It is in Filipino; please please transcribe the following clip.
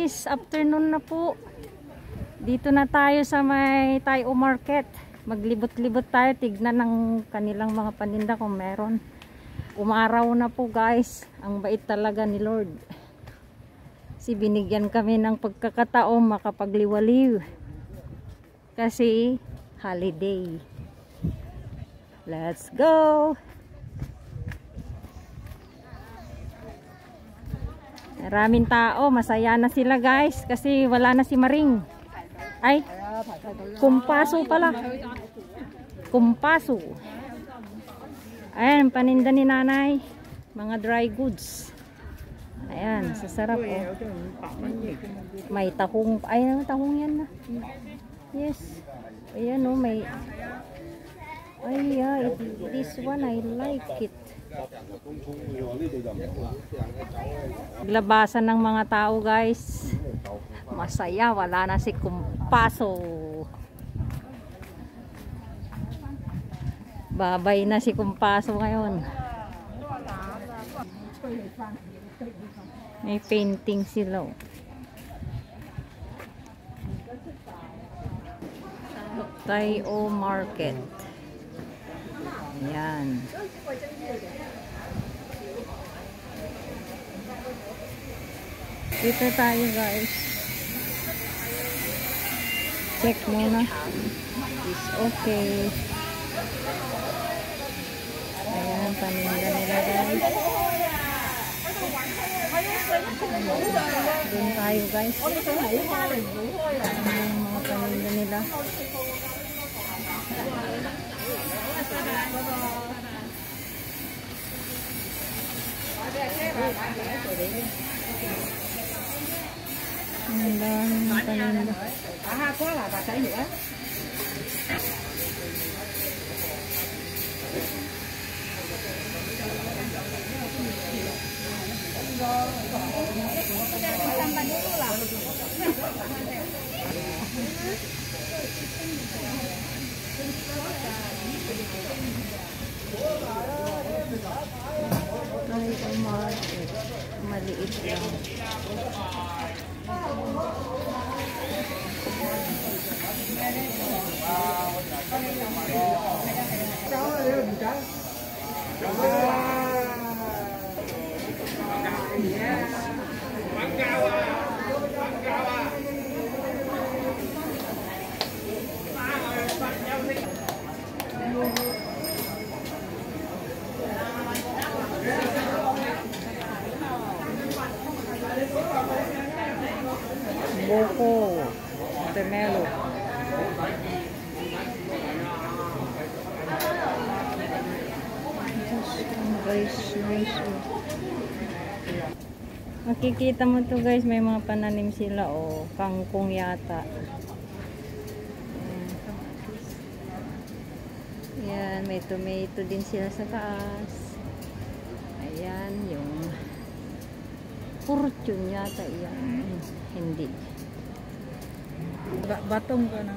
guys, afternoon na po. Dito na tayo sa may Tayo Market. Maglibot-libot tayo, tignan ng kanilang mga paninda kung meron. Umaraw na po guys. Ang bait talaga ni Lord. Kasi binigyan kami ng pagkakataong makapagliwaliw. Kasi holiday. Let's go! Maraming tao, masaya na sila guys kasi wala na si Maring. Ay, kumpaso pala. Kumpaso. Ayan, paninda ni nanay. Mga dry goods. Ayan, sasarap oh. May tahong, ay tahong yan na. Yes. Ayan oh, may. Ay, yeah, this one I like it. Labasan ng mga tao guys. Masaya, wala na si Kumpaso. Babay na si Kumpaso ngayon. May painting sila. Tayo Market. Ayan. Dito tayo guys. Check muna. Is okay. Ayan, paninda nila guys. Doon tayo guys. Ayan yung mga paninda nila. Ang daming paninda. Tayo Market. Maliit lang. Boko, Temelo. Makikita mo to guys, may mga pananim sila o kangkong yata. Ayan, may tomato din sila sa taas. Ayan, yung fortune yata yan. Hindi. Batong ka na.